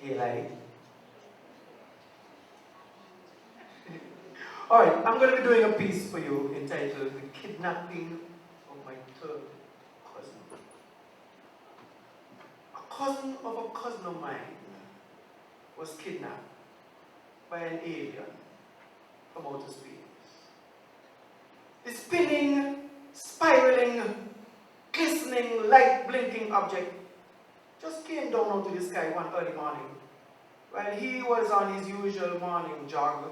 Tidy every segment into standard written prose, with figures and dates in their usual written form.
Daylight. Alright, I'm going to be doing a piece for you entitled The Kidnapping of My Third Cousin. A cousin of a cousin of mine was kidnapped by an alien from outer space. The spinning, spiraling, glistening, light-blinking object just came down out of the sky one early morning while he was on his usual morning jog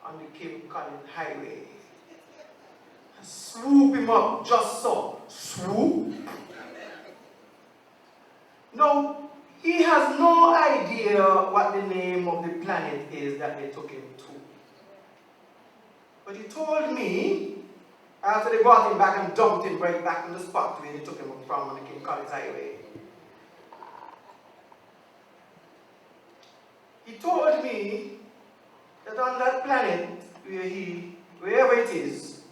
on the Cape Cod Highway. Swoop him up just so. Swoop. Now, he has no idea what the name of the planet is that they took him to. But he told me, after they brought him back and dumped him right back in the spot where they took him from on the Cape Cod Highway, he told me that on that planet, wherever it is,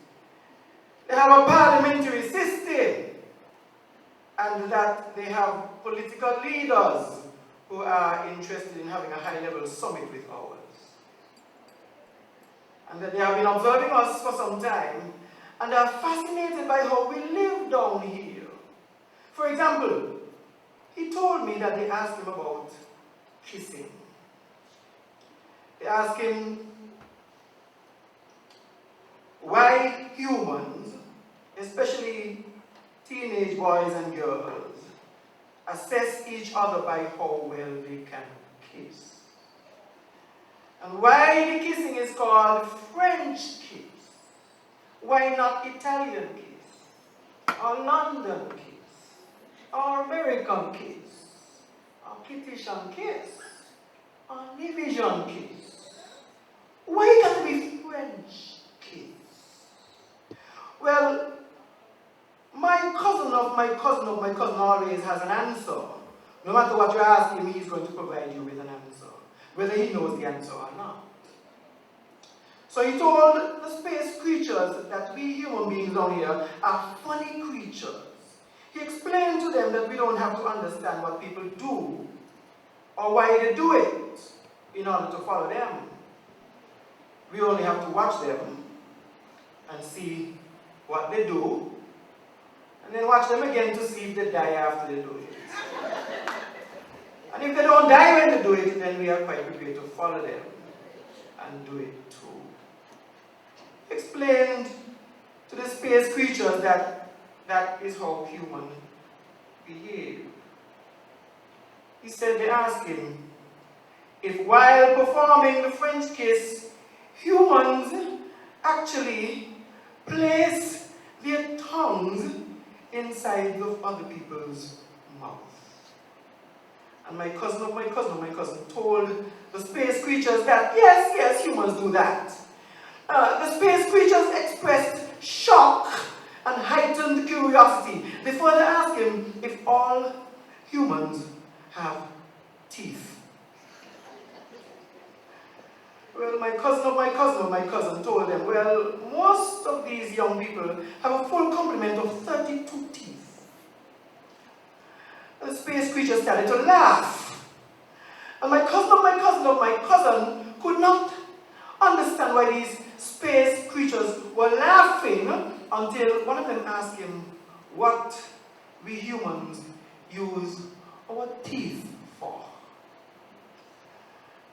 they have a parliamentary system, and that they have political leaders who are interested in having a high-level summit with ours. And that they have been observing us for some time, and they are fascinated by how we live down here. For example, he told me that they asked him about kissing. They asked him why humans, especially teenage boys and girls, assess each other by how well they can kiss. And why the kissing is called French kiss. Why not Italian kiss? Or London kiss? Or American kiss? Or Kittian kiss? Or Nivision kiss? Why can't it be French kiss? Well, my cousin of my cousin of my cousin always has an answer. No matter what you ask him, he's going to provide you with an answer, whether he knows the answer or not. So he told the space creatures that we human beings down here are funny creatures. He explained to them that we don't have to understand what people do or why they do it in order to follow them. We only have to watch them and see what they do, and then watch them again to see if they die after they do it. And if they don't die when they do it, then we are quite prepared to follow them and do it too. Explained to the space creatures that that is how humans behave. He said they asked him if while performing the French kiss, humans actually place their tongues inside of other people's mouth. And my cousin of my cousin of my cousin told the space creatures that yes, humans do that. The space creatures expressed shock and heightened curiosity. They further asked him if all humans have teeth. Well, my cousin of my cousin of my cousin told them, well, most of these young people have a full complement of 32 teeth. The space creature started to laugh. And my cousin of my cousin of my cousin could not understand why these space creatures were laughing until one of them asked him what we humans use our teeth for.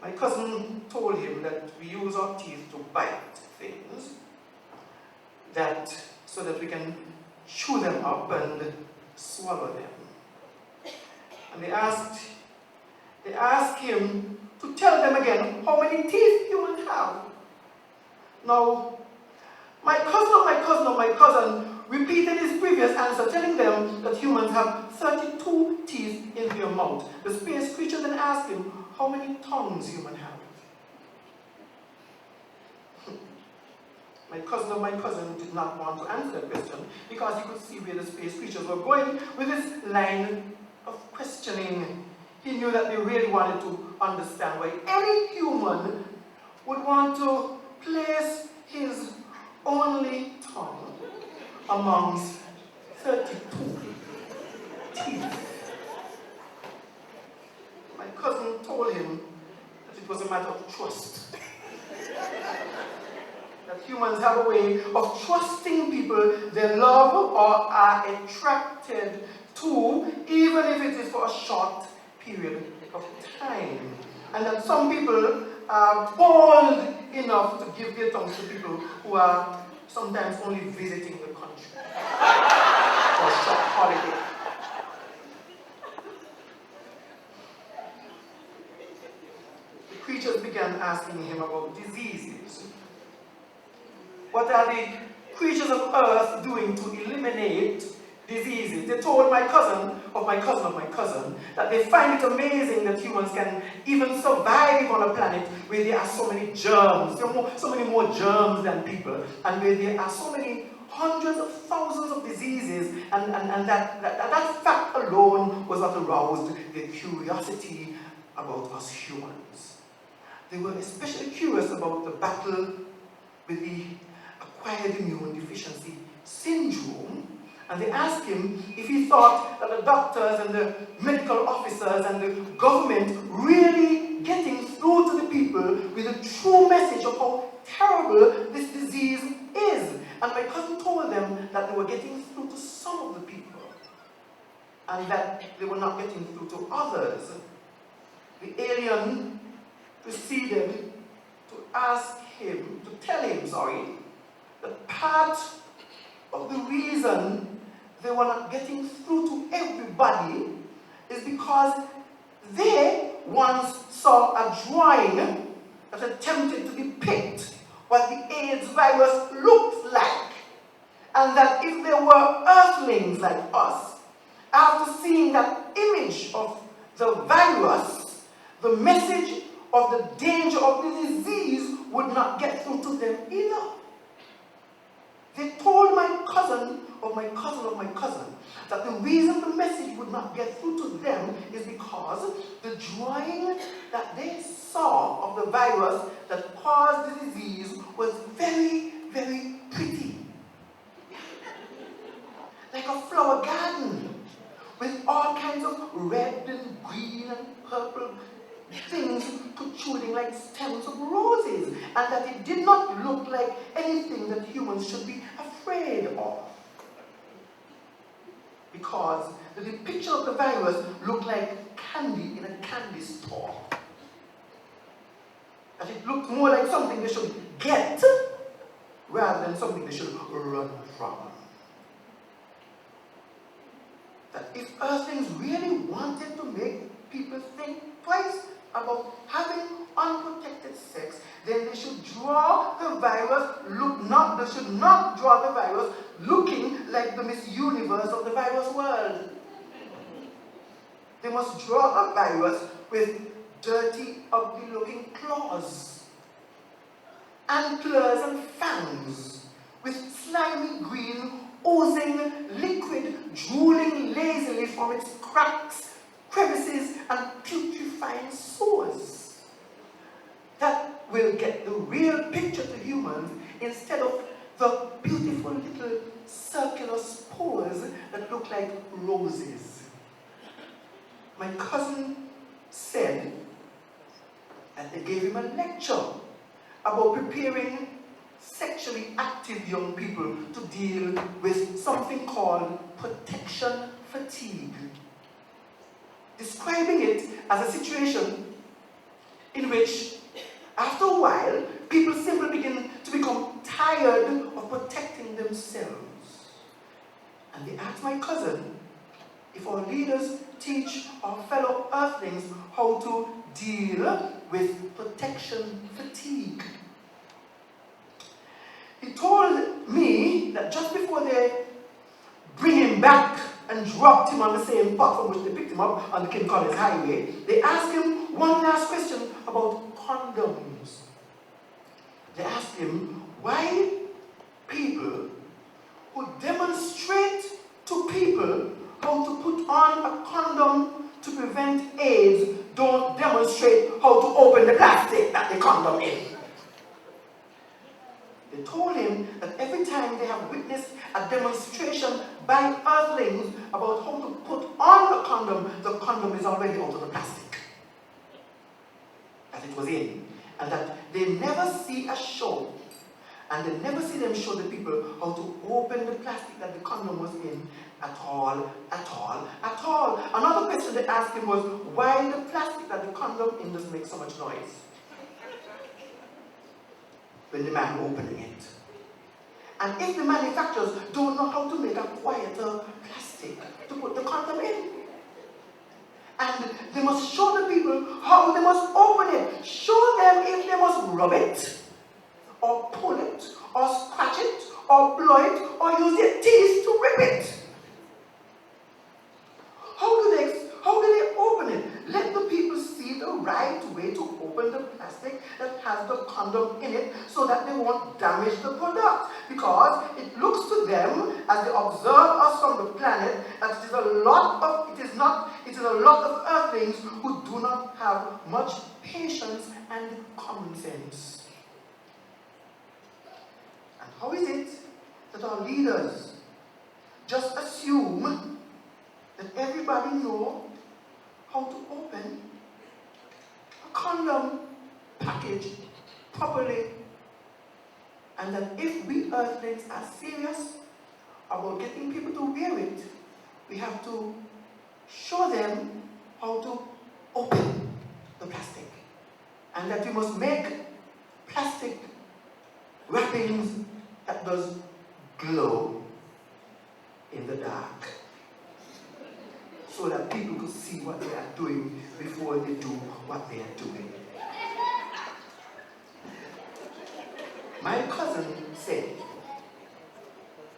My cousin told him that we use our teeth to bite things, so that we can chew them up and swallow them. And they asked him to tell them again how many teeth humans have. Now, my cousin of my cousin of my cousin repeated his previous answer, telling them that humans have 32 teeth in their mouth. The space creature then asked him how many tongues humans have. My cousin of my cousin did not want to answer that question because he could see where the space creatures were going with this line of questioning. He knew that they really wanted to understand why any human would want to place his only tongue amongst 32 teeth. My cousin told him that it was a matter of trust. That humans have a way of trusting people they love or are attracted to, even if it is for a short period of time. And that some people are bold enough to give their tongues to people who are sometimes only visiting the country for a short holiday. The creatures began asking him about diseases. What are the creatures of earth doing to eliminate diseases? They told my cousin of my cousin of my cousin that they find it amazing that humans can even survive on a planet where there are so many germs, so many more germs than people, and where there are so many hundreds of thousands of diseases, and that fact alone was what aroused their curiosity about us humans. They were especially curious about the battle with the acquired immune deficiency syndrome, and they asked him if he thought that the doctors and the medical officers and the government really getting through to the people with a true message of how terrible this disease is. And my cousin told them that they were getting through to some of the people and that they were not getting through to others. The alien proceeded to tell him, that part of the reason they were not getting through to everybody is because they once saw a drawing that attempted to depict what the AIDS virus looked like, and that if there were earthlings like us, after seeing that image of the virus, the message of the danger of the disease would not get through to them either. They told my cousin of my cousin of my cousin that the reason the message would not get through to them is because the drawing that they saw of the virus that caused the disease was very, very pretty. Like a flower garden with all kinds of red and green and purple things protruding like stems of roses, and that it did not look like anything that humans should be afraid of. Because the depiction of the virus looked like candy in a candy store. That it looked more like something they should get rather than something they should run from. That if earthlings really wanted to make people think twice about having unprotected sex, then they should draw the virus, they should not draw the virus looking like the Miss Universe of the virus world. They must draw a virus with dirty, ugly looking claws, antlers and fangs, with slimy green, oozing liquid drooling lazily from its cracks, crevices, and putrefying sores. That will get the real picture to humans instead of the beautiful little circular spores that look like roses. My cousin said that they gave him a lecture about preparing sexually active young people to deal with something called protection fatigue, describing it as a situation in which, after a while, people simply begin to become tired of protecting themselves. And they asked my cousin if our leaders teach our fellow earthlings how to deal with protection fatigue. He told me that just before they bring him back and dropped him on the same path from which they picked him up on the King Collins Highway, they asked him one last question about condoms. They asked him why people who demonstrate to people how to put on a condom to prevent AIDS don't demonstrate how to open the plastic that the condom is. They told him that every time they have witnessed a demonstration by earthlings about how to put on the condom is already out of the plastic. that it was in, and that they never see a show, and they never see them show the people how to open the plastic that the condom was in at all. Another question they asked him was, why the plastic that the condom in does make so much noise when the man opening it? And if the manufacturers don't know how to make a quieter plastic to put the condom in, and they must show the people how they must open it. Show them if they must rub it, or pull it, or scratch it, or blow it, or use their teeth to rip it. How do they open it? Let the people see the right way to open the plastic that has the condom in it so that they won't damage the product. Because it looks to them, as they observe us from the planet, that it is a lot of earthlings who do not have much patience and common sense. And how is it that our leaders just assume that everybody knows how to open a condom package properly, and that if we earthlings are serious about getting people to wear it, we have to show them how to open the plastic, and that we must make plastic wrappings that does glow in the dark, so that people could see what they are doing before they do what they are doing. My cousin said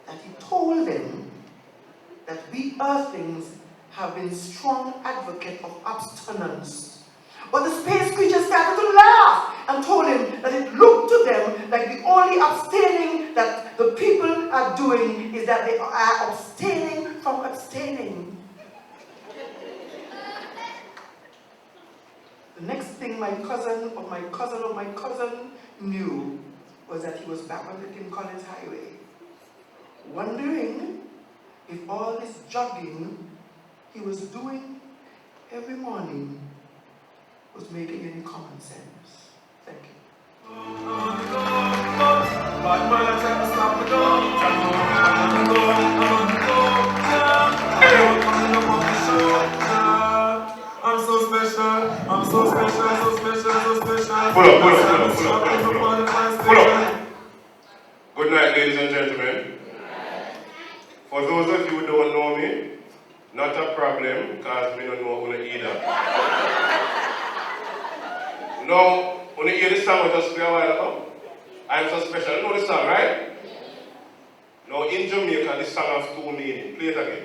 that he told them that we earthlings have been strong advocates of abstinence. But the space creatures started to laugh and told him that it looked to them like the only abstaining that the people are doing is that they are abstaining from abstaining. The next thing my cousin knew was that he was back on the Tim Collins Highway, wondering if all this jogging he was doing every morning was making any common sense. Thank I'm so special, so special. Pull up. Good night, ladies and gentlemen. For those of you who don't know me, not a problem, because we don't know who either. Now, when you hear this song we just play a while ago, I'm so special. You know this song, right? Now, in Jamaica, this song has two meanings. Play it again.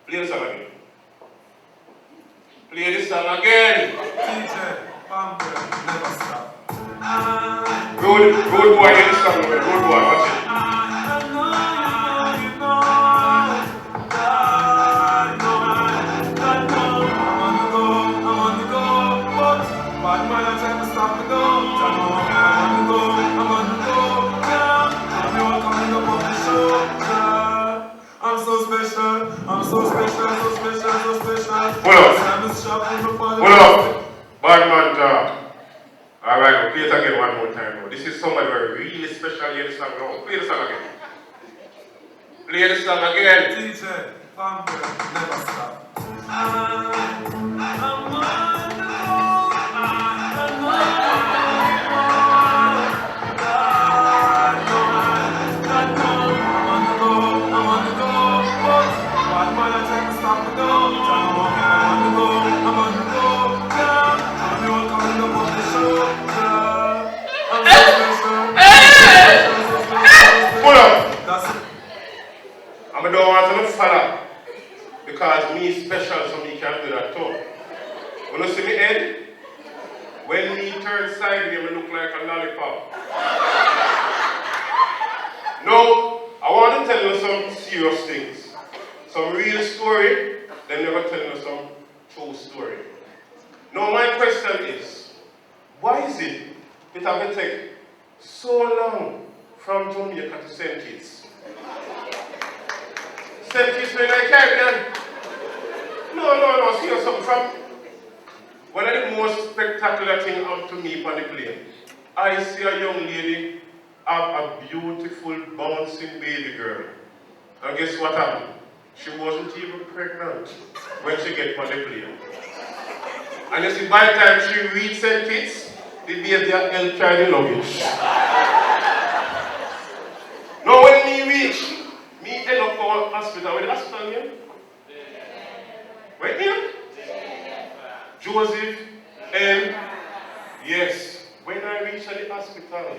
Play the song again. Play this song again. DJ, never stop. Road boy, hear this song, man. Road boy, watch it. Bad man, I tell me stop me go. I'm on the go, yeah. I'm all coming up on the show, yeah. I'm so special, so special. Pull up. Bad man talk. Alright, we'll play it again one more time now. This is somebody really special. Hear the song now. Play the song again. Play the song again. DJ, never stop. I'm on the go. I don't want to follow because me special, so me can't do that too. When you see me head, when me turn sideways, me look like a lollipop. Now, I want to tell you some serious things. Some real story, then never tell you some true story. Now, my question is, why is it have to take so long from Jamaica to St. Kitts? St. Kitts in the Caribbean? No, see something from... One of the most spectacular things happened to me on the plane. I see a young lady have a beautiful, bouncing baby girl. And guess what happened? She wasn't even pregnant when she get on the plane. And you see, by the time she reached St. Kitts, the baby had held carry luggage. Now when me reach, me end up for hospital. Where the hospital name? Where name? Joseph and yes. When I reach at the hospital,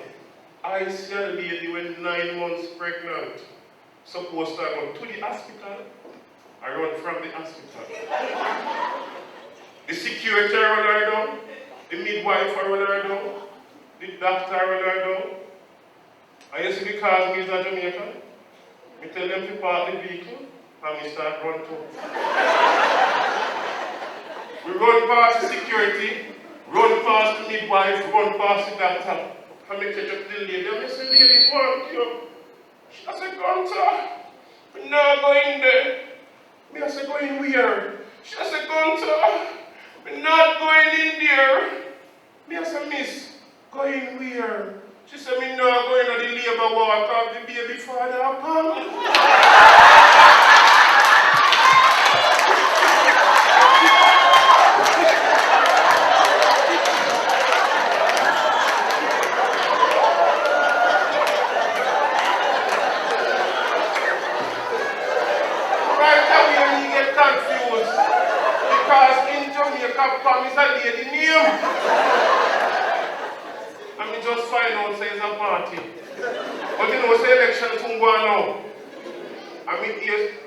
I see a lady with 9 months pregnant. Supposed to go to the hospital. I run from the hospital. The security run her down. The midwife run her down. The doctor run her down. And you see, because me is a Jamaican, I tell them to park the vehicle and we start run too. We run past the security, run past the midwife, run past the doctor. And we catch up the lady. And I say, ladies, want you? She said, Gunter, we're not going there. Me I said, going where? She said, Gunter, we're not going in there. Me I said, miss, going where? She said, me not going to the labor ward because the baby father come. Confused because in Jamaica, Pam is a lady name. And me just find out say it's a party. But you know, say election soon go on now. I mean,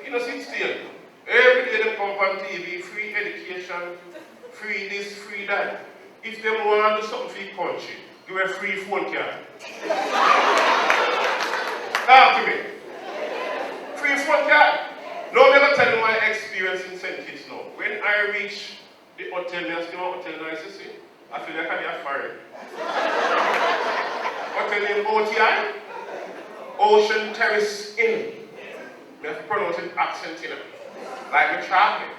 you know, sit still. Every day they come on TV, free education, free this, free that. If they want to do something for your country, give a free phone card. Talk to me. Free phone card. Now I'm going to tell you my experience in St. Kitts now. When I reach the hotel, I see my hotel nice, you see? I feel like I'm a foreign. Hotel name OTI, Ocean Terrace Inn. I have to pronounce it accent, you know, like a traveling.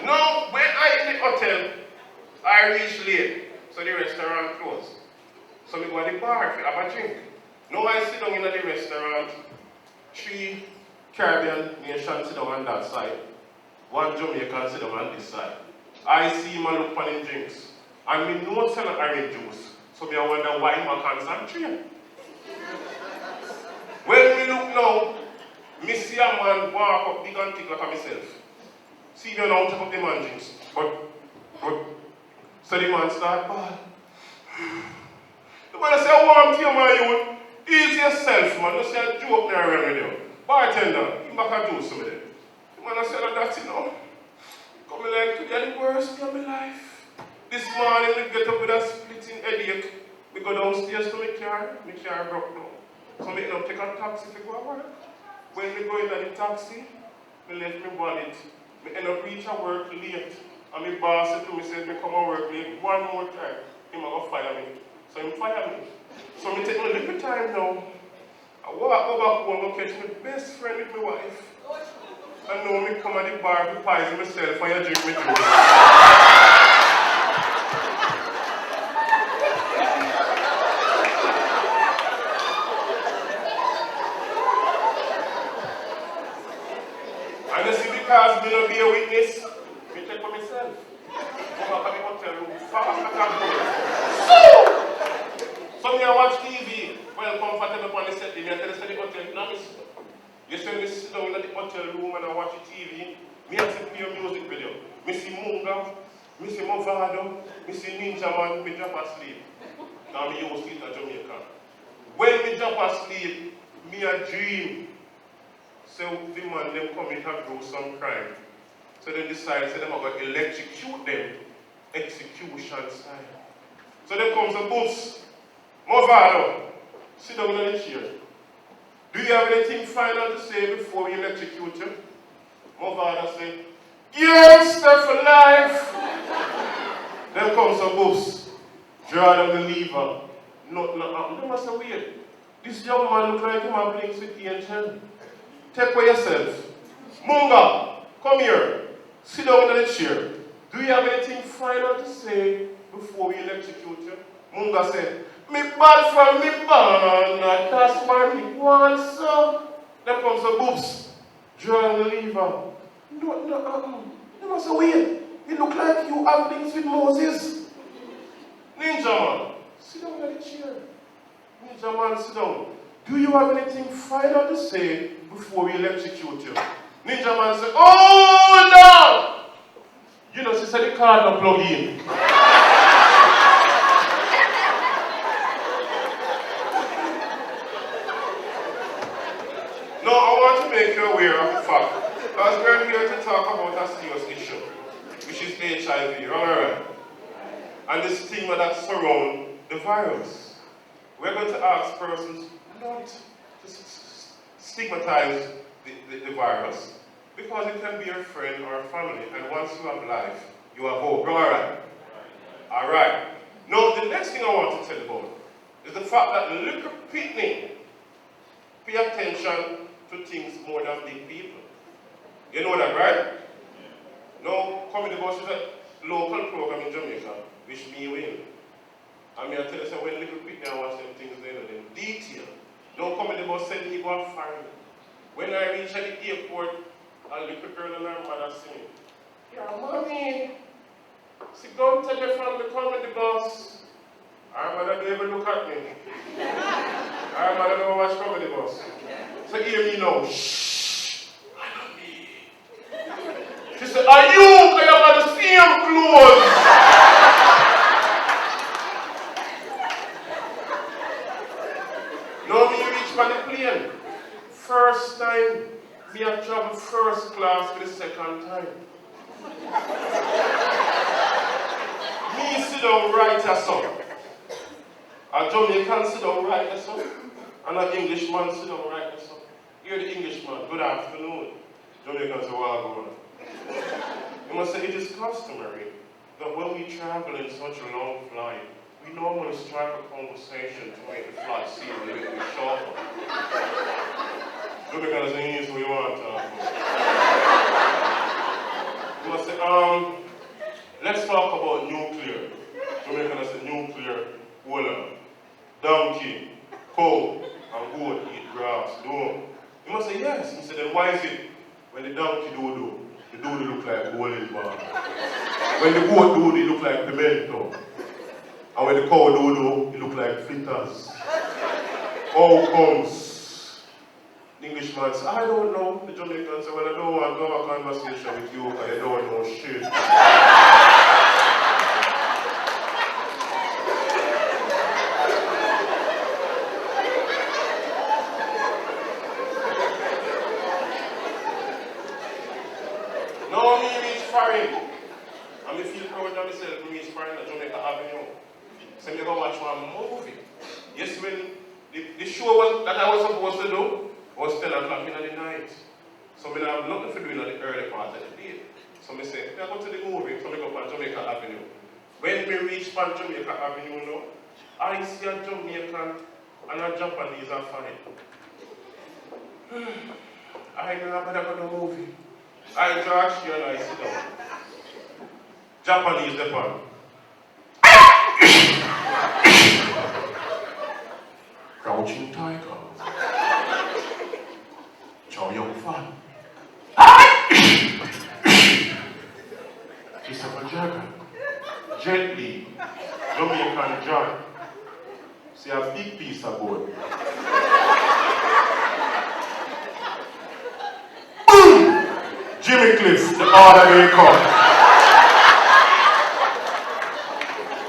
Now, when I in the hotel, I reach late, so the restaurant closed. So I go to the bar to have a drink. Now I sit down in the restaurant, 3 Caribbean nations sit down on that side. 1 Jamaican sit down on this side. I see him look on him drinks. And me know sell orange juice. So me I wonder why I concentrate. When we look now, me see a man walk up big and thick like myself. See me now take up the man drinks. But so the man start bad. The man say, I want to my youth. Ease yourself, man. You say a joke there around with you. Bartender, give back a juice to me then. The man said, that's it now. Come like today the worst day of my life. This morning we get up with a splitting headache. We go downstairs to my car broke down. So we take a taxi to go to work. When we go in the taxi, we left my wallet. We end up reach at work late. And my boss said to me, said, me come and work late 1 more time. He might go fire me. So he fire me. So I take my little time now. I walk over home and catch my best friend with my wife. And now me come at the bar to poison myself and I drink my juice. And you see, because me not be a witness, me take for myself. Go back at the hotel room, fast like a boy. So me I watch TV, well comfortable on the set, me I tell the hotel, now miss. You say me sit down in the hotel room and I watch TV, me I see a music video. Me see Munga, me see Movado, me see Ninja Man, me drop asleep. Now me used to it at Jamaica. When me drop asleep, me a dream. So the man them come in and do some crime. So they decide, say them are going to electrocute them, execution style. So then comes a bus. Movado, sit down in the chair. Do you have anything final to say before we electrocute you? Movado say, gangster for life. Then comes a bus. Draw down the lever. Nothing happened. They must say, wait. This young man look like him and blinks with the angel. Take for yourself. Munga, come here. Sit down in the chair. Do you have anything final to say before we electrocute you? Munga said, me bad from me born, that's why me want so. Then comes the boobs. Joel lever. No, you must say, wait. You look like you have things with Moses. Ninja man, sit down in the chair. Ninja man, sit down. Do you have anything final to say before we electrocute you? Ninja man said, hold on! You know, she said the card not plug in. No, I want to make you aware of the fact, because we're here to talk about a serious issue, which is HIV, alright? And the stigma that surrounds the virus. We're going to ask persons not to stigmatize the virus, because it can be a friend or a family, and once you have life, you have hope. Alright? Alright. Now, the next thing I want to tell you about is the fact that little pitney pay attention to things more than big people. You know that, right? Now, Comedy Boss is a local program in Jamaica, which me win. I mean, I tell you, so when little pitney I watch them things, they know them detail. Now, Comedy Boss said me go and find me. When I reach at the airport, a little girl and her mother singing, "Yeah, mommy, see Gunter from the Comedy Boss." Her mother don't even look at me. Her mother don't watch Comedy Boss. So hear me now. Shh, I don't need. She said, are you? Because you have the same clothes. Now me reach by the plane. First time, me have traveled first class for the second time. Me sit down right as son. A Jamaican sit down right as son. And an Englishman sit down right as son. Here the Englishman, good afternoon. Jamaican say, well, go on. You must say it is customary that when we travel in such a long flight, we normally strike a conversation to make the flight seem a little bit shorter. Jamaican say, here's what you want to talk about. You must say, let's talk about nuclear. Jamaican say, nuclear, walla, donkey, cow, and goat eat grass. No. You must say, yes. He said, then why is it when the donkey do, the doodle look like bowling ball? When the goat do, it look like pimento. And when the cow do, it look like fritters. How comes? The Englishman says, I don't know. The Jamaican says, well, I don't want to have a conversation with you because I don't know shit. No, me reach foreign. And me feel proud of myself, me reach foreign at Jamaica Avenue. So me go watch one movie. Yes, when the show was, that I was supposed to do was 10 o'clock in the night. So me have nothing to do in the early part of the day. So me say, I go to the movie, so me go on Jamaica Avenue. When me reach on Jamaica Avenue now, I see a Jamaican and a Japanese are fighting. I know better go to the movie. I draw here and I sit down. Japanese the pan. Crouching tiger. Chow Yun Fan. Christopher Jagger. Gently. Jamaican John. See a big piece of board. Jimmy Cliff, the order they come.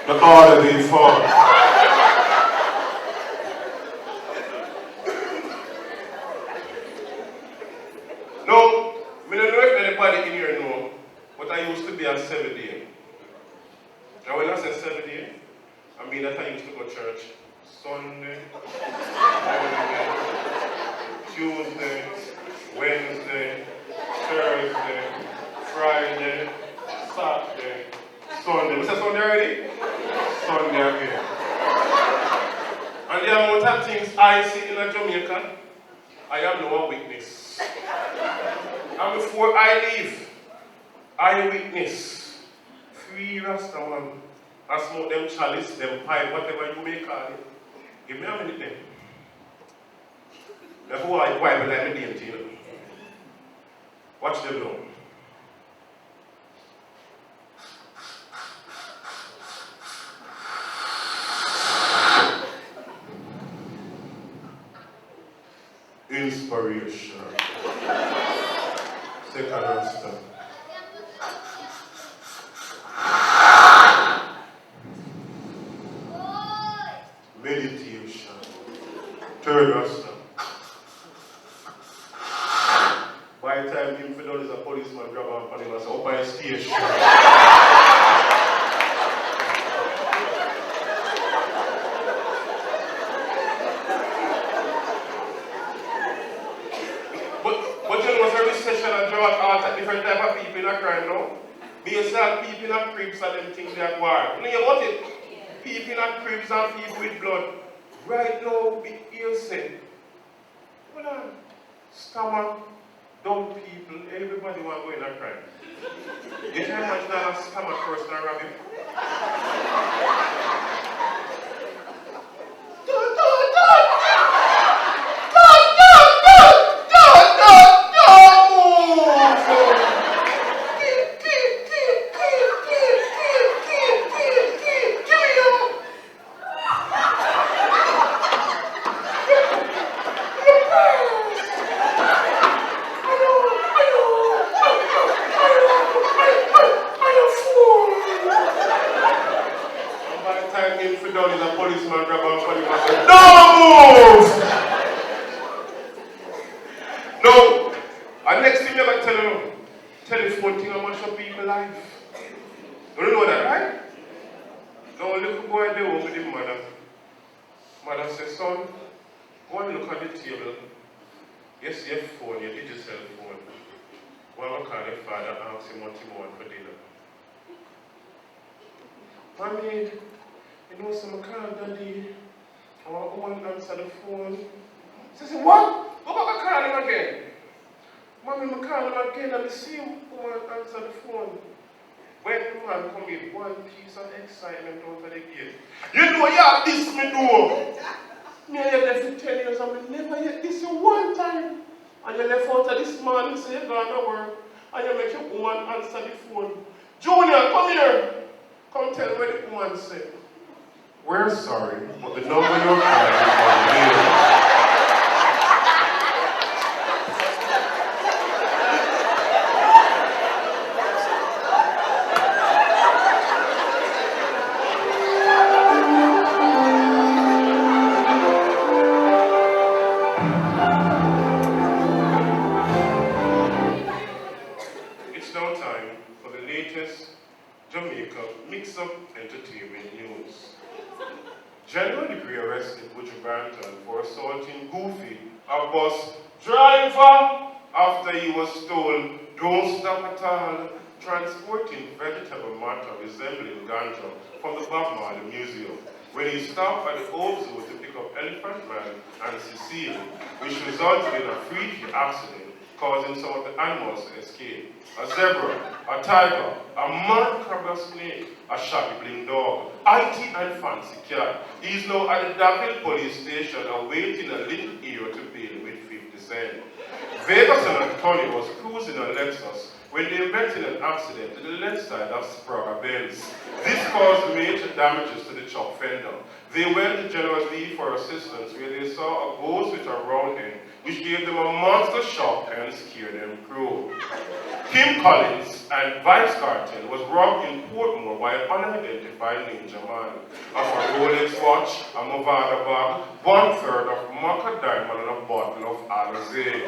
The order they fall. No, I don't know if anybody in here know, but I used to be a 7-day. Now when I say 7-day, I mean that I used to go to church Sunday, Monday, Tuesday, Wednesday, Thursday, Friday, Saturday, Sunday. Was that Sunday already? Sunday again. And the amount of things I see in a Jamaica, I am no witness. And before I leave, I witness free Rasta man. I smoke them chalice, them pipe, whatever you may call it. Give me a minute then. That's why I wipe like me dainty, you know. Watch them now. Inspiration. Second Rasta. Meditation. Third Rasta. By the time him for done is a policeman grab him and him and say, up by a station. But you know, every session I draw out at different type of people in a crime now. Me yourself, people in a cribs and them things they are war. You know what it? People in a cribs and people with blood. Right now, we hear say, hold on, stomach, dumb people, everybody want to go in a crime. You can imagine a stomach person and rob him. Transporting vegetable matter resembling Gunter from the Museum when he stopped at the Old Zoo to pick up Elephant Man and Cecile, which resulted in a freaky accident causing some of the animals to escape. A zebra, a tiger, a macabre snake, a shabby dog, IT and fancy cat. He is now at the Davil police station awaiting a little ear to bail with 50 cents. Vegas and Tony was cruising on Lexus when they met in an accident to the left side of Sprague Benz. This caused major damages to the chock fender. They went to General Lee for assistance where they saw a ghost with a round end which gave them a monster shock and scared them crew. Kim Collins and Vice Cartel was robbed in Portmore by an unidentified ninja man. Of a Rolex watch, a Movada bag, 1/3 of Maca diamond and a bottle of Alizé.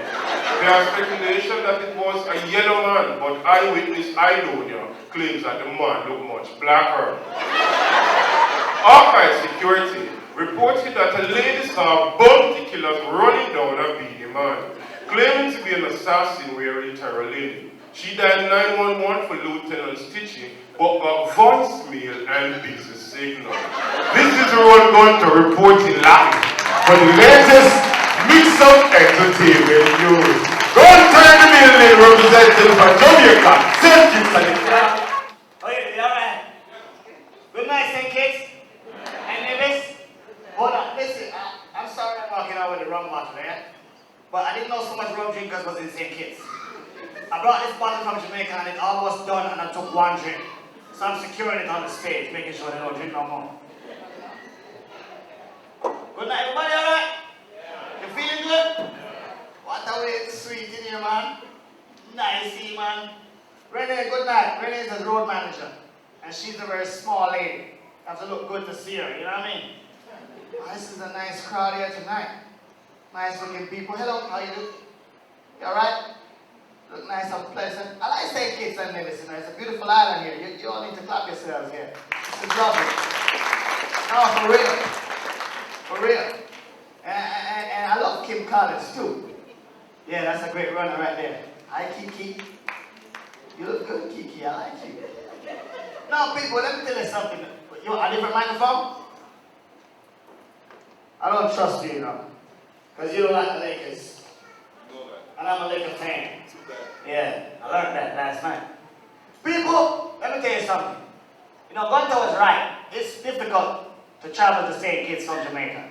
There is speculation that it was a yellow man, but eyewitness Idonia claims that the man looked much blacker. Archive security reported that a lady saw bounty killers running down a beady man, claiming to be an assassin wearing Terralini. She dialed 911 for Lieutenant Stitchie, but got voicemail and busy signal. This is Ron Gunter reporting live for the latest mix-up entertainment news. Gunter in the building representing for Jamaica. Thank you for the clap. Okay, all right. Good night, St. Kitts. And Nevis. Hold on, listen, I'm sorry I'm walking out with the rum bottle, eh? But I didn't know so much rum drinkers was in St. Kitts. I brought this bottle from Jamaica and it's almost done and I took one drink. So I'm securing it on the stage, making sure they don't drink no more. Good night, everybody, alright? You feeling good? What a way it's sweet in here, man. Nice, man. Renee, good night. Renee is the road manager. And she's a very small lady. Have to look good to see her, you know what I mean? Oh, this is a nice crowd here tonight. Nice looking people. Hello, how you do? You alright? Look nice and pleasant. I like St. Kitts and Nevis, you know. It's a beautiful island here. You all need to clap yourselves here. This is lovely. No, for real. For real. And I love Kim Collins too. Yeah, that's a great runner right there. Hi, Kiki. You look good, Kiki. I like you. No, people, let me tell you something. You want a different microphone? I don't trust you, you know. Because you don't like the Lakers. And I'm a Laker fan. Yeah, I learned that last night. People, let me tell you something. You know, Gunter was right. It's difficult to travel to St. Kitts from Jamaica.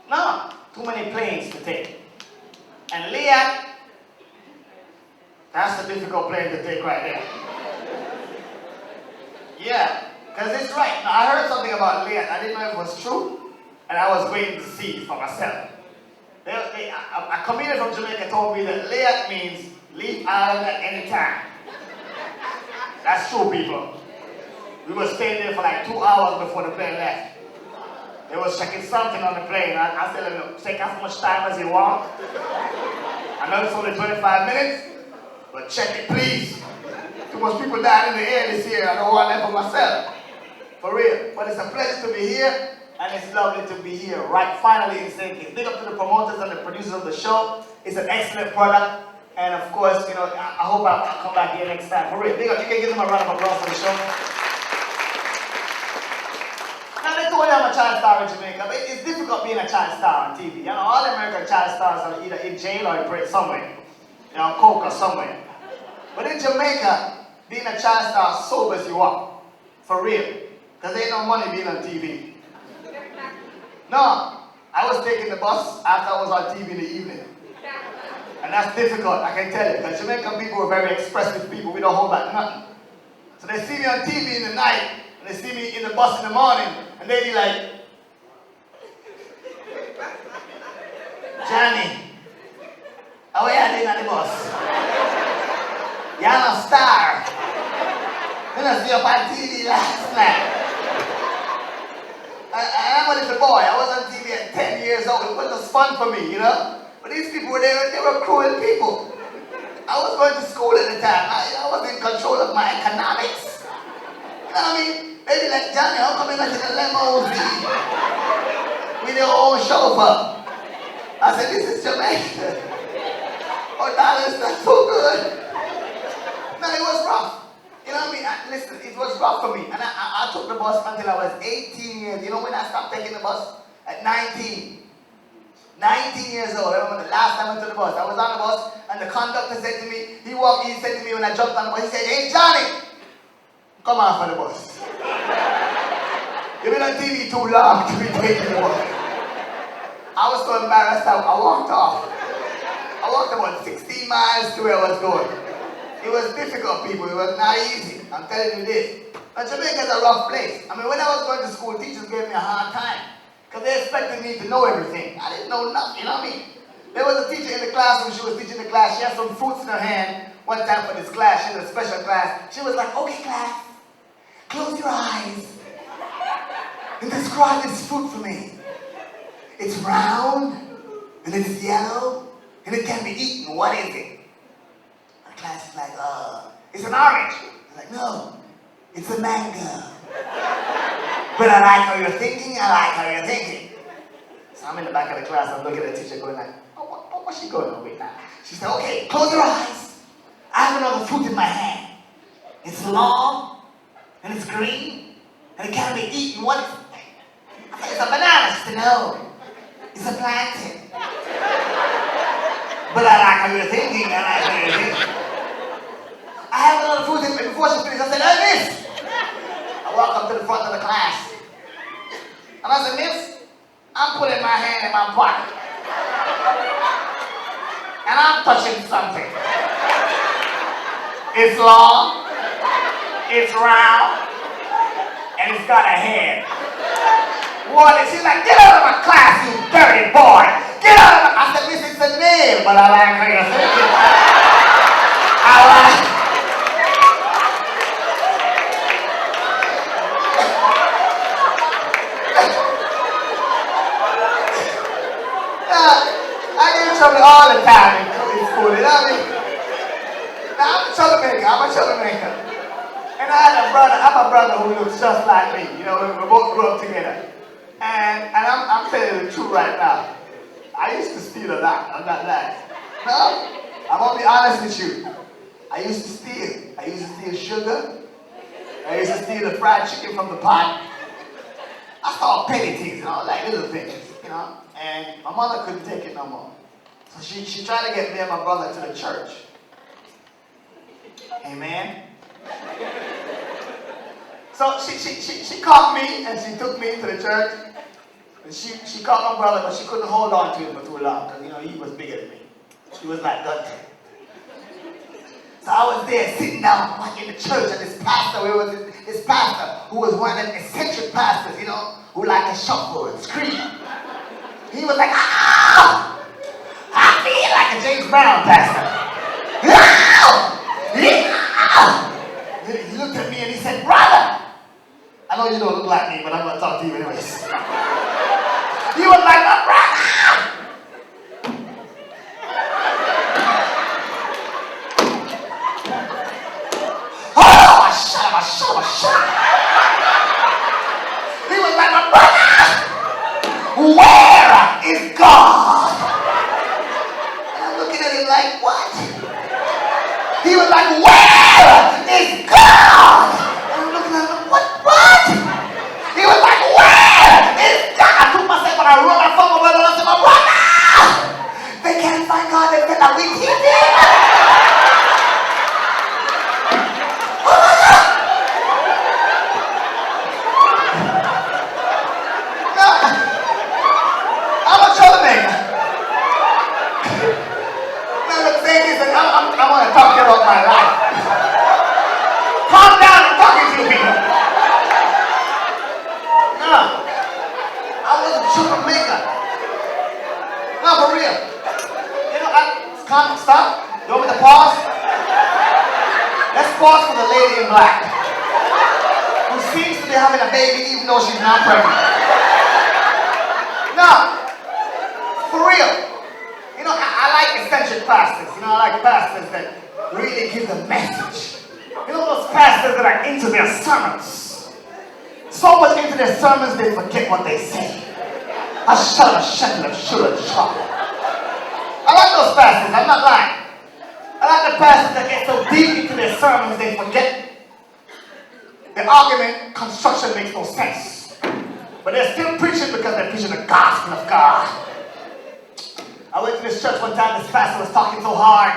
No, too many planes to take. And Leah, that's a difficult plane to take right there. Yeah, because it's right. Now, I heard something about Leah. I didn't know if it was true, and I was waiting to see for myself. A comedian from Jamaica told me that Leah means leave island at any time. That's true, people. We were staying there for like 2 hours before the plane left. They was checking something on the plane. I said, look, take as much time as you want. I know it's only 25 minutes, but check it, please. Too much people died in the air this year. I don't want that for myself. For real. But it's a pleasure to be here, and it's lovely to be here, right finally in St. Kitts. Big up to the promoters and the producers of the show. It's an excellent product. And of course, you know, I hope I'll come back here next time. For real. Big up. You can give them a round of applause for the show. Now, they told you I'm a child star in Jamaica, but it's difficult being a child star on TV. You know, all the American child stars are either in jail or in prison somewhere. You know, coke or somewhere. But in Jamaica, being a child star sobers you up. For real. Because there ain't no money being on TV. No, I was taking the bus after I was on TV in the evening. And that's difficult, I can tell you. Because Jamaican people are very expressive people. We don't hold back nothing. So they see me on TV in the night, and they see me in the bus in the morning, and they be like, Johnny, how are you doing on the bus? You're a star. I didn't see you on TV last night. I'm a little boy. I was on TV at 10 years old. It was just fun for me, you know? But these people, they were cruel people. I was going to school at the time. I was in control of my economics. You know what I mean? They be like, Johnny, how come you not in a limousine with your own chauffeur? I said, this is Jamaica. Oh, darling, that's so good. No, it was rough. You know what I mean? Listen, it was rough for me. And I took the bus until I was 18 years. You know when I stopped taking the bus? At 19. 19 years old. I remember the last time I took the bus. I was on the bus and the conductor said to me, he said to me when I jumped on the bus, he said, hey Johnny, come on for the bus. You've been on TV too long to be taking the bus. I was so embarrassed I walked off. I walked about 16 miles to where I was going. It was difficult, people. It was not easy. I'm telling you this. But Jamaica is a rough place. I mean, when I was going to school, teachers gave me a hard time. Because they expected me to know everything. I didn't know nothing, you know what I mean? There was a teacher in the classroom, she was teaching the class. She had some fruits in her hand one time for this class. She was a special class. She was like, okay, class, close your eyes and describe this fruit for me. It's round, and it's yellow, and it can be eaten. What is it? The class is like, it's an orange. I'm like, no, it's a mango. But I like how you're thinking, So I'm in the back of the class, I'm looking at the teacher going like, what's she going on with now? She said, okay, close your eyes. I have another fruit in my hand. It's long, and it's green, and it can be eaten. What is it? I said, it's a banana. She said, no, it's a plantain. But I like how you're thinking, I have another fruit in me. Before she finished, I said, like this. I walk up to the front of the class. And I said, Miss, I'm putting my hand in my pocket. And I'm touching something. It's long, it's round, and it's got a head. What? She's like, get out of my class, you dirty boy. Get out of my... I said, Miss, it's a nail, but I like her. I like... I get in trouble all the time in school, you know what I mean? Now, I'm a troublemaker. And I have a brother who looks just like me, you know, we both grew up together. And I'm telling you the truth right now. I used to steal a lot, I'm not lying. No, I'm gonna be honest with you. I used to steal. I used to steal sugar. I used to steal the fried chicken from the pot. I saw petty things, you know, like little things, you know. And my mother couldn't take it no more. So she tried to get me and my brother to the church. Amen. So she caught me and she took me to the church. And she caught my brother, but she couldn't hold on to him for too long because, you know, he was bigger than me. He was like Gunter. So I was there sitting down like in the church, and this pastor who was one of them eccentric pastors, you know, who liked to shuffle and scream. He was like, ah! I feel like a James Brown pastor. He looked at me and he said, brother, I know you don't look like me, but I'm going to talk to you anyways. He was like, my brother! Oh, shut up. He was like, my brother! Where is God? And I'm looking at him like, what? He was like, where is God? And I'm looking at him, what? He was like, where is God? I took myself and I run my phone over and I said, my brother! They can't find God, they said that we hit him. I'm a troublemaker. Now the thing is that I want to talk to you about my life. Calm down, I'm talking to you people. No, I was a troublemaker. No, for real. You know, stop. You want me to pause? Let's pause for the lady in black, who seems to be having a baby even though she's not pregnant. No. For real. You know, I like eccentric pastors. You know, I like pastors that really give the message. You know those pastors that are into their sermons. So much into their sermons they forget what they say. I like those pastors, I'm not lying. I like the pastors that get so deep into their sermons they forget the argument, construction makes no sense. But they're still preaching because they're preaching the gospel of God. I went to this church one time, this pastor was talking so hard.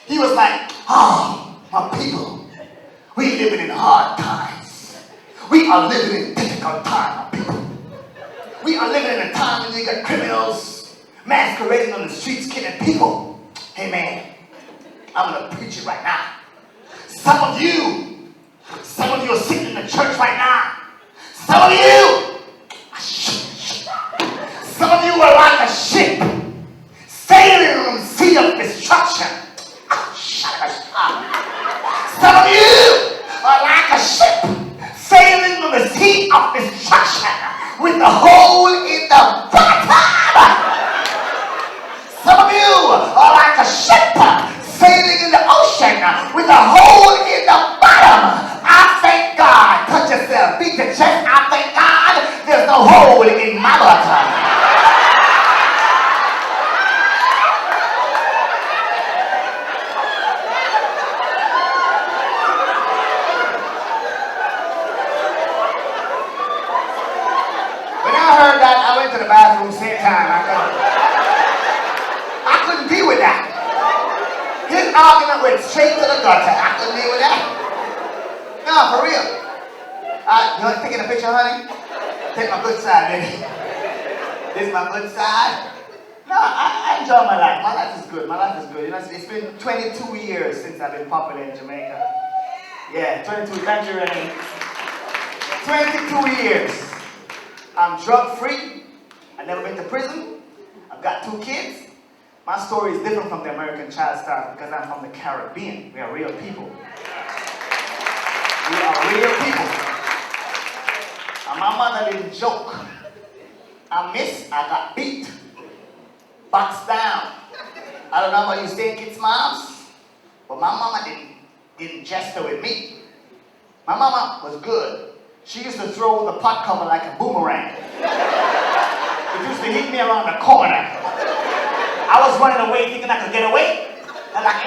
He was like, oh, my people, we living in hard times. We are living in difficult times, my people. We are living in a time when you got criminals masquerading on the streets, killing people. Hey man, I'm going to preach it right now. Some of you are sitting in the church right now. Some of you are like a ship sailing on the sea of destruction. Some of you are like a ship sailing on the sea of destruction with the hole in the bottom. Some of you are like a ship sailing in the ocean with a hole in the bottom. I thank God. Touch yourself. Beat the chest. I thank God there's no hole in my bottom. To the bathroom same time. I couldn't deal with that. His argument went straight to the gutter. I couldn't deal with that. No, for real. You want taking a picture, honey? Take my good side, baby. This is my good side. No, I enjoy my life. My life is good. My life is good. You know, it's been 22 years since I've been popular in Jamaica. Yeah, 22. Thank you, Renee. 22 years. I'm drug-free. I've never been to prison. I've got 2 kids. My story is different from the American child star because I'm from the Caribbean. We are real people. We are real people. And my mother didn't joke. I got beat. Boxed down. I don't know about you staying kids' moms, but my mama didn't gesture with me. My mama was good. She used to throw the pot cover like a boomerang. It used to hit me around the corner. I was running away thinking I could get away. I'm like, I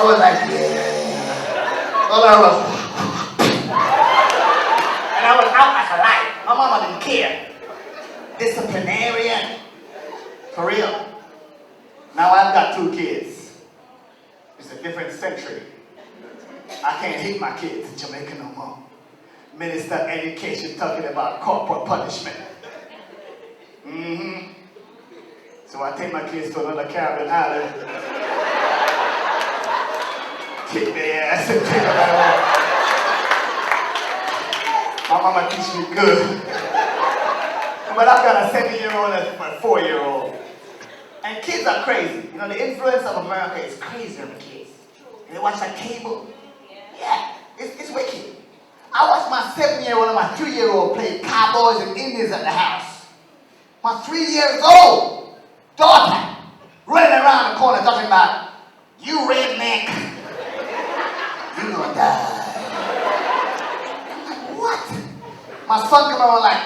was like, yeah. All I was. And I was out like a light. My mama didn't care. Disciplinarian. For real. Now I've got 2 kids. It's a different century. I can't hit my kids in Jamaica no more. Minister of Education talking about corporal punishment. So I take my kids to another Caribbean island. Kick their ass and take them out. My mama teach me good. But I've got a 7-year-old and a 4-year-old. And kids are crazy. You know, the influence of America is crazy on the kids. They watch that cable. Yeah, it's wicked. I watched my 7-year-old and my 3-year-old play cowboys and Indians at the house. My 3-year-old daughter running around the corner talking about, you redneck, you gonna die. I'm like, what? My son come around like,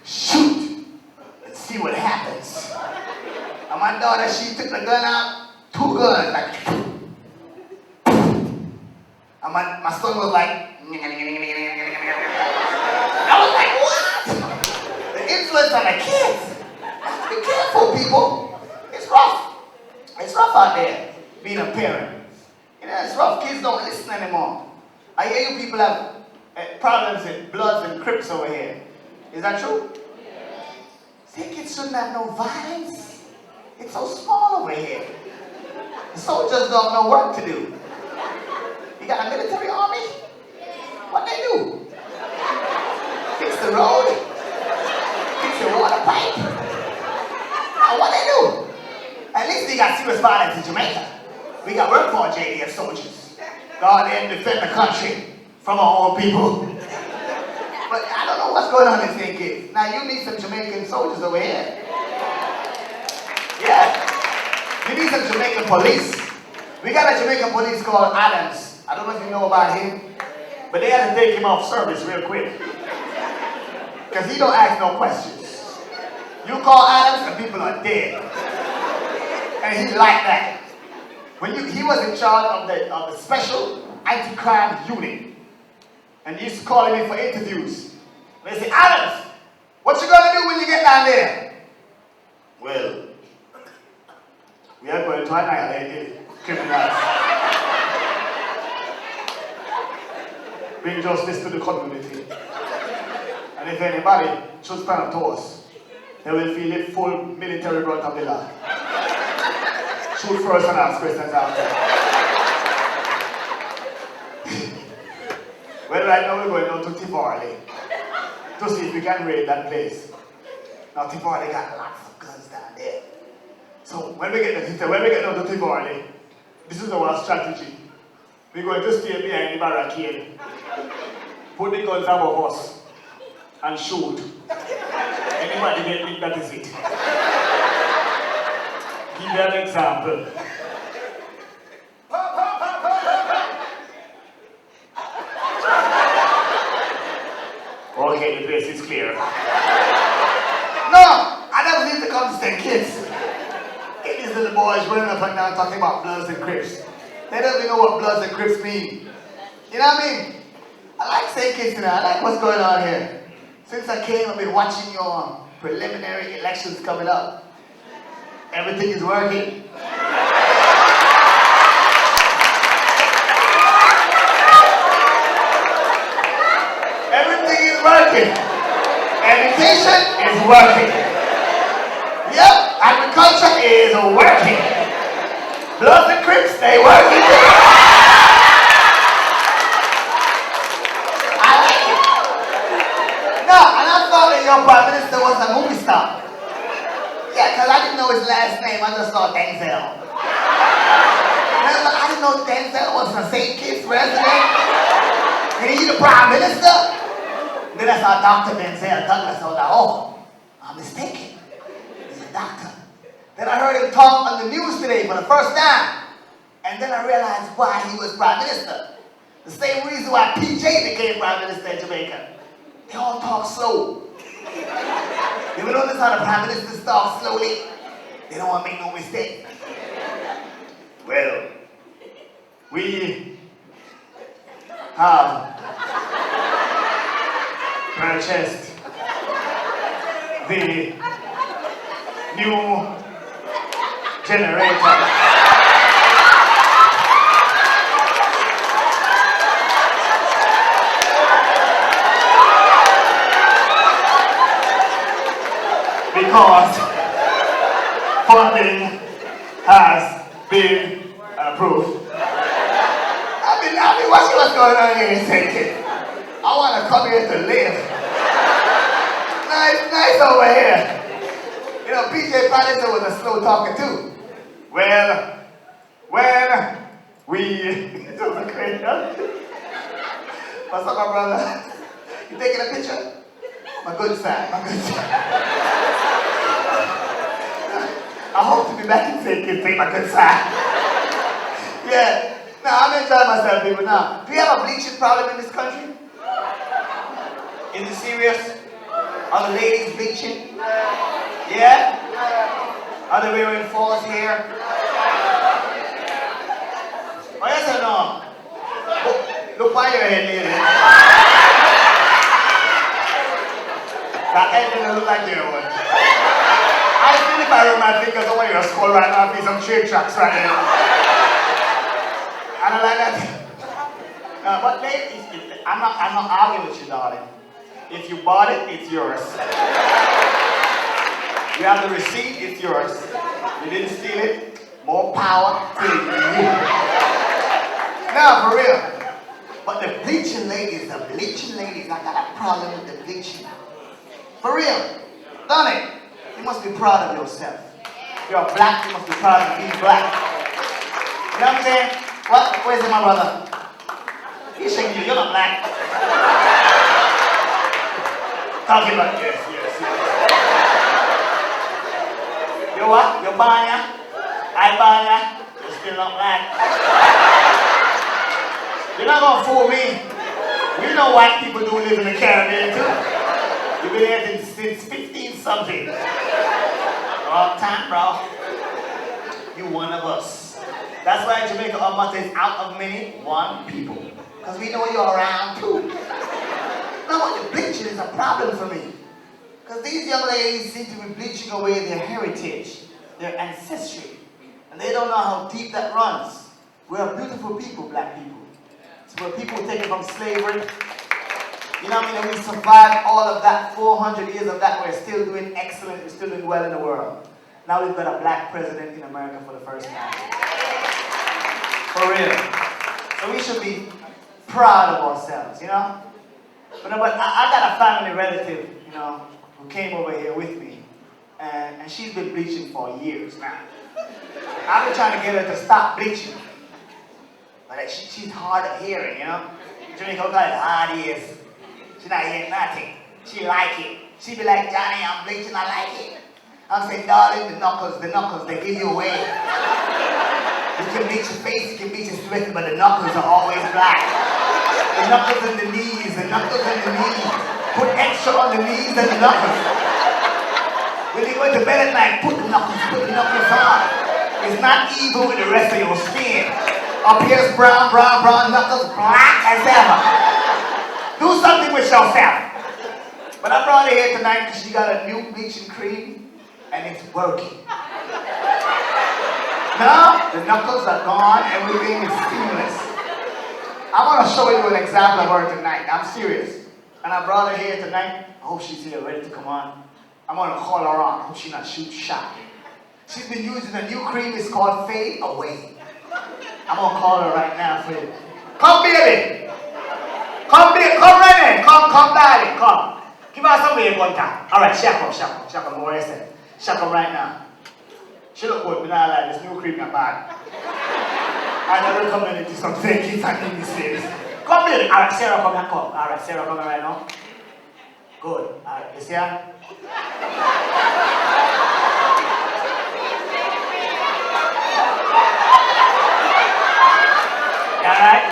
shoot, let's see what happens. And my daughter, she took the gun out, 2 guns, like, and my son was like, I was like, what? The influence on the kids. Be careful, people. It's rough. It's rough out there, being a parent. You know, it's rough. Kids don't listen anymore. I hear you people have problems with Bloods and Crips over here. Is that true? See, kids shouldn't have no violence. It's so small over here. The soldiers don't know work to do. You got a military army? What they do? Fix the road? Fix the water pipe? What they do? At least they got serious violence in Jamaica. We got work for JDF soldiers. God and defend the country from our own people. But I don't know what's going on in St. Kitts. Now you need some Jamaican soldiers over here. Yeah. You need some Jamaican police. We got a Jamaican police called Adams. I don't know if you know about him, but they had to take him off service real quick. Because he don't ask no questions. You call Adams and people are dead. And he like that. He was in charge of the special anti-crime unit. And he used to call him in for interviews. And they say, Adams, what you gonna do when you get down there? Well, we are going to annihilate criminals. Bring justice to the community. And if anybody should stand up to us, they will feel the full military brunt of the law. Shoot first and ask questions after. Well, right now we're going down to Tivoli to see if we can raid that place. Now Tivoli got lots of guns down there. So when we get down to Tivoli, this is our strategy. We're going to stay behind the barricade, put the guns above us, and shoot. Anybody get big, that is it. Give you an example. Okay, the place is clear. No, I never need to come to St. Kitts. Get these little boys running up and down talking about Bloods and Crips. They don't even know what Bloods and Crips mean. You know what I mean? I like St. Kitts, you know. I like what's going on here. Since I came, I've been watching your preliminary elections coming up. Everything is working. working. Yep, agriculture is working. Bloods and Crips, they working. I like it. No, and I thought that your prime minister was a movie star. Yeah, because I didn't know his last name, I just saw Denzel. Remember, I didn't know Denzel was a St. Kitts resident. And he's the prime minister. Then I saw Dr. Denzel Douglas. I was like, oh, I'm mistaken. He's a doctor. Then I heard him talk on the news today for the first time. And then I realized why he was prime minister. The same reason why PJ became prime minister in Jamaica. They all talk slow. You ever notice how the prime minister talks slowly? They don't want to make no mistake. Well, we have purchased the new generator. Because funding has been approved. I've been watching what's going on here and thinking, I want to come here to live. Nice over here. You know, PJ Patterson was a slow talker too. Well, when we what's up, my brother? You taking a picture? My good side. I hope to be back in St. Kitts, take my good side. Yeah. No, I'm enjoying myself, people. Now, do we have a bleaching problem in this country? Is it serious? Are the ladies bleaching? Yeah? Are they wearing false hair? Oh, yes or no? Look why you're here, lady. That head doesn't look like your one. I feel if I rub my fingers over your skull right now, I'll be some trade tracks right there. I don't like that. No, but ladies, I'm not arguing with you, darling. If you bought it, it's yours. You have the receipt, it's yours. You didn't steal it, more power to you. No, for real. But the bleaching ladies, I got a problem with the bleaching. For real. Done it. You must be proud of yourself. If you're black, you must be proud of being black. You know what I'm saying? What? Where's my brother? He's shaking you. You're not black. Talking about yes. You know what? You're Banya. I Banya. You're still not black. You're not gonna fool me. We know white people do live in the Caribbean too. You've been here since 15 something. Long time, bro. You one of us. That's why in Jamaica our motto is out of many, one people. Because we know you're around too. Now what the bleaching is a problem for me. Because these young ladies seem to be bleaching away their heritage, their ancestry. And they don't know how deep that runs. We're beautiful people, black people. So we're people taken from slavery. You know what I mean? And we survived all of that, 400 years of that. We're still doing excellent. We're still doing well in the world. Now we've got a black president in America for the first time. For real. So we should be proud of ourselves, you know? But I got a family relative, you know, who came over here with me. And she's been bleaching for years now. I've been trying to get her to stop bleaching. But she's hard of hearing, you know? Jamaica call it hard ears. She not hearing nothing. She like it. She be like, Johnny, I'm bleaching, I like it. I'm saying, darling, the knuckles, they give you away. You can bleach your face, you can bleach your sweat, but the knuckles are always black. The knuckles and the knees, Put extra on the knees and the knuckles. When you go to bed at night, put the knuckles on. It's not even with the rest of your skin. Up here's brown, knuckles black as ever. Do something with yourself. But I brought her here tonight because she got a new bleaching cream and it's working. Now the knuckles are gone, everything is seamless. I want to show you an example of her tonight. I'm serious. And I brought her here tonight. I hope she's here ready to come on. I'm gonna call her on. Hope she not shoot shot. She's been using a new cream. It's called Fade Away. I'm gonna call her right now for you. Come, baby. Come, baby. Come right in. Come, darling. Come. Give her some way, Gunter. All right, shack up. More rest. Shack up right now. She look good, but not like this new cream not bad. I never recommend it to some fake kids and English ladies. Come, baby. All right, Sarah, come here. Come. All right, Sarah, come here right now. Good. All right, you see her? You all right?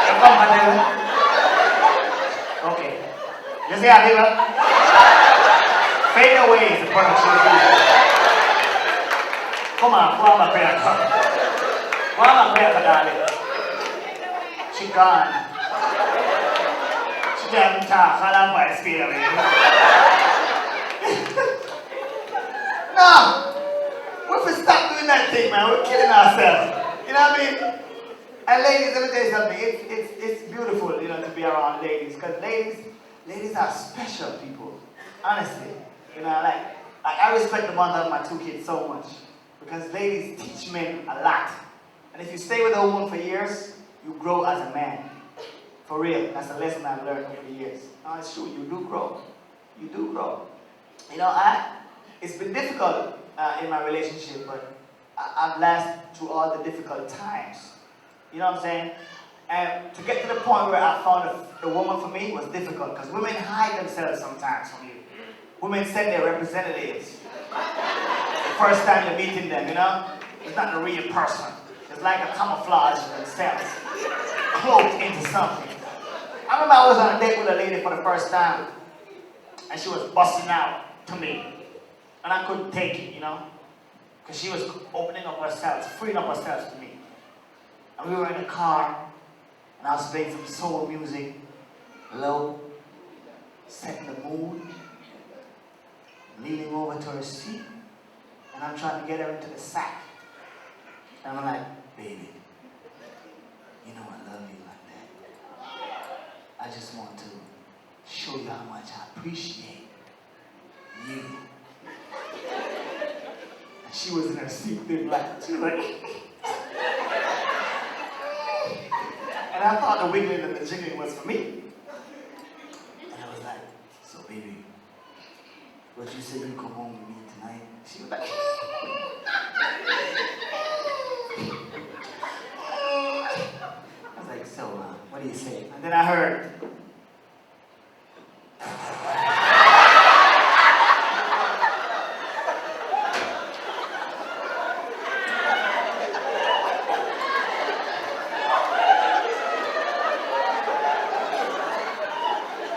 You comfortable? Okay. You see her, baby? Fade Away is the product she uses. Come on, go on my prayer cup. Go on my prayer cup, darling. She gone. She can't talk. How long by the speed of it? No! We have to stop doing that thing, man. We're killing ourselves. You know what I mean? And ladies, let me tell you something. It's beautiful, you know, to be around ladies. Because ladies are special people. Honestly. You know, like I respect the mother of my two kids so much. Because ladies teach men a lot. And if you stay with a woman for years, you grow as a man. For real. That's a lesson I've learned over the years. No, it's true. You do grow. You do grow. You know, it's been difficult in my relationship, but I've lasted through all the difficult times. You know what I'm saying? And to get to the point where I found a woman for me was difficult. Because women hide themselves sometimes from you. Women send their representatives. The first time you're meeting them, you know? It's not the real person. It's like a camouflage of themselves. Cloaked into something. I remember I was on a date with a lady for the first time. And she was busting out to me. And I couldn't take it, you know? Because she was opening up herself, freeing up herself to me. And we were in the car. And I was playing some soul music. Low. Setting the mood. Leaning over to her seat. And I'm trying to get her into the sack. And I'm like, baby, you know I love you like that. I just want to show you how much I appreciate you. And she was in her seat, big like, she was like, and I thought the wiggling and the jiggling was for me. And I was like, so baby, would you say you come home with me tonight? She was like, I was like, so, what do you say? And then I heard,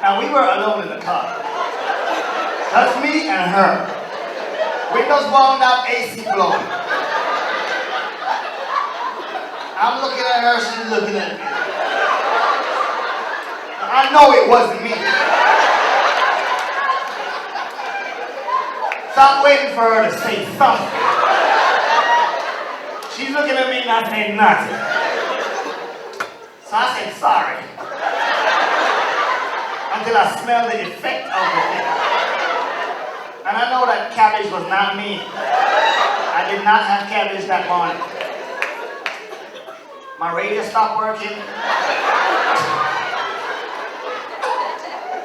now we were alone in the car. Just me and her. Windows wound up, AC blowing. I'm looking at her, she's looking at me. I know it wasn't me. So I'm waiting for her to say something. She's looking at me, not saying nothing. So I said sorry. Until I smelled the effect of the thing. And I know that cabbage was not me. I did not have cabbage that morning. My radio stopped working.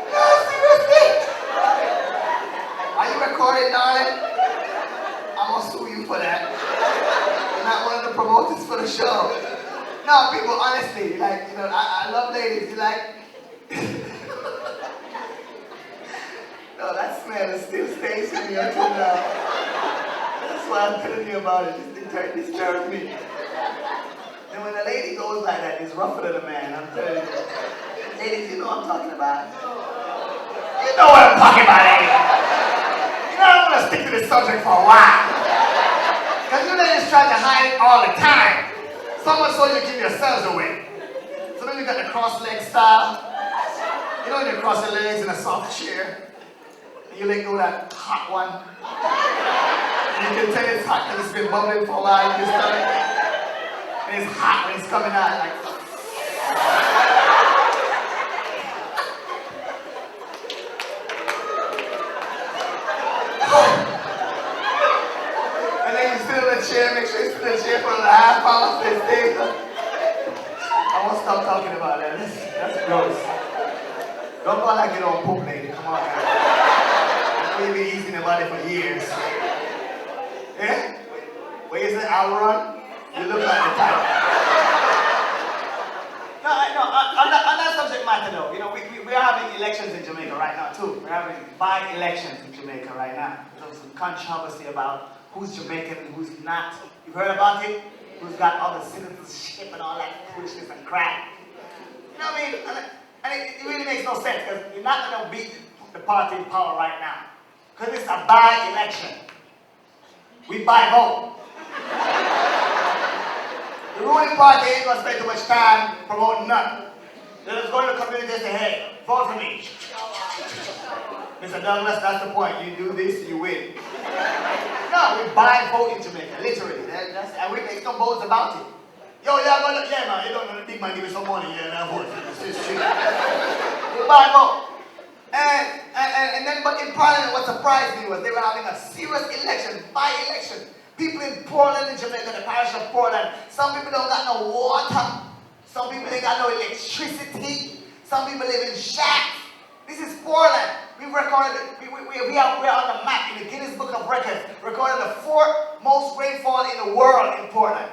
No, seriously? Are you recording, darling? I'm gonna sue you for that. You're not one of the promoters for the show. No, people, honestly, like, you know, I love ladies. You like, no, that smell still stays with me until now. That's why I'm telling you about it. This disturbs me. And when a lady goes like that, it's rougher than a man, I'm telling you. Ladies, you know what I'm talking about. You know what I'm talking about, ladies. You know, I'm gonna stick to this subject for a while. Because you ladies try to hide it all the time. So much so you give yourselves away. So then you got the cross-leg style. You know when you cross your legs in a soft chair. You let go of that hot one. And you can tell it's hot because it's been bubbling for a while in your stomach. And it's hot when it's coming out like pharmacist thing. I won't stop talking about that. That's gross. Don't go like you don't poop, lady. Come on, man. I know you've been eating about it for years. Yeah? When you say I'll run, you look like the type. No, on that subject matter though, you know, we are having elections in Jamaica right now too. We're having by-elections in Jamaica right now. There's some controversy about who's Jamaican and who's not. You heard about it? Who's got all the citizenship and all that foolishness and crap. You know what I mean? And it really makes no sense because you're not going to beat the party in power right now. Because it's a by-election. We buy vote. The ruling party ain't going to spend too much time promoting nothing. They're just going to the community and say, hey, vote for me. Mr. Douglas, that's the point. You do this, you win. No, we buy vote in Jamaica, literally. And we make no bones about it. Yo, yeah, man, you don't know the big man give me some money, yeah, and I vote. We buy vote. And then, but in Parliament, what surprised me was they were having a serious election, by-election. People in Portland, in Jamaica, the parish of Portland, some people don't got no water. Some people ain't got no electricity. Some people live in shacks. This is Portland. We recorded, we are on the map in the Guinness Book of Records, recorded the 4th most rainfall in the world in Portland.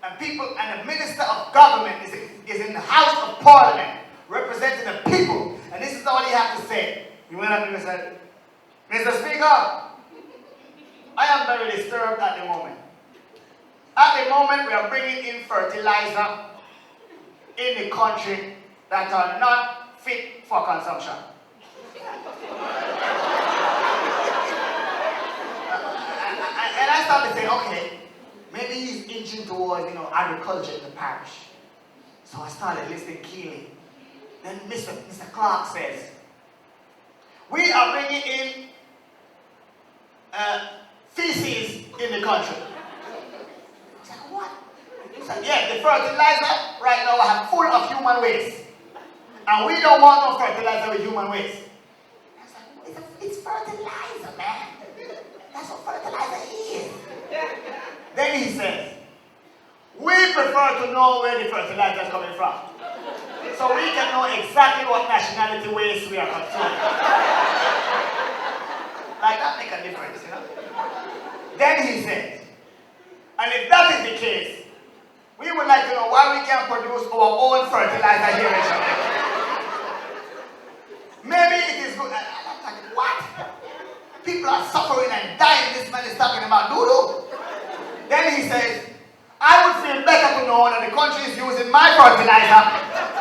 And people, and the Minister of Government is in the House of Parliament, representing the people. And this is all he had to say. He went up and said, Mr. Speaker, I am very disturbed at the moment. At the moment, we are bringing in fertilizer in the country that are not fit for consumption. And I started saying, okay, maybe he's inching towards, agriculture in the parish. So I started listening keenly. Then Mr. Clark says, we are bringing in feces in the country. I was like, what? He said, yeah, the fertilizer right now are full of human waste. And we don't want no fertilizer with human waste. I was like, it's fertilizer, man. That's what fertilizer is. Then he says, we prefer to know where the fertilizer is coming from. So we can know exactly what nationality waste we are consuming. Like that make a difference, Then he says, and if that is the case, we would like to know why we can't produce our own fertilizer here in Jamaica. Maybe it is good. And I'm like, what? People are suffering and dying. This man is talking about doo-doo. Then he says, I would feel better to know that the country is using my fertilizer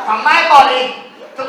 from my body to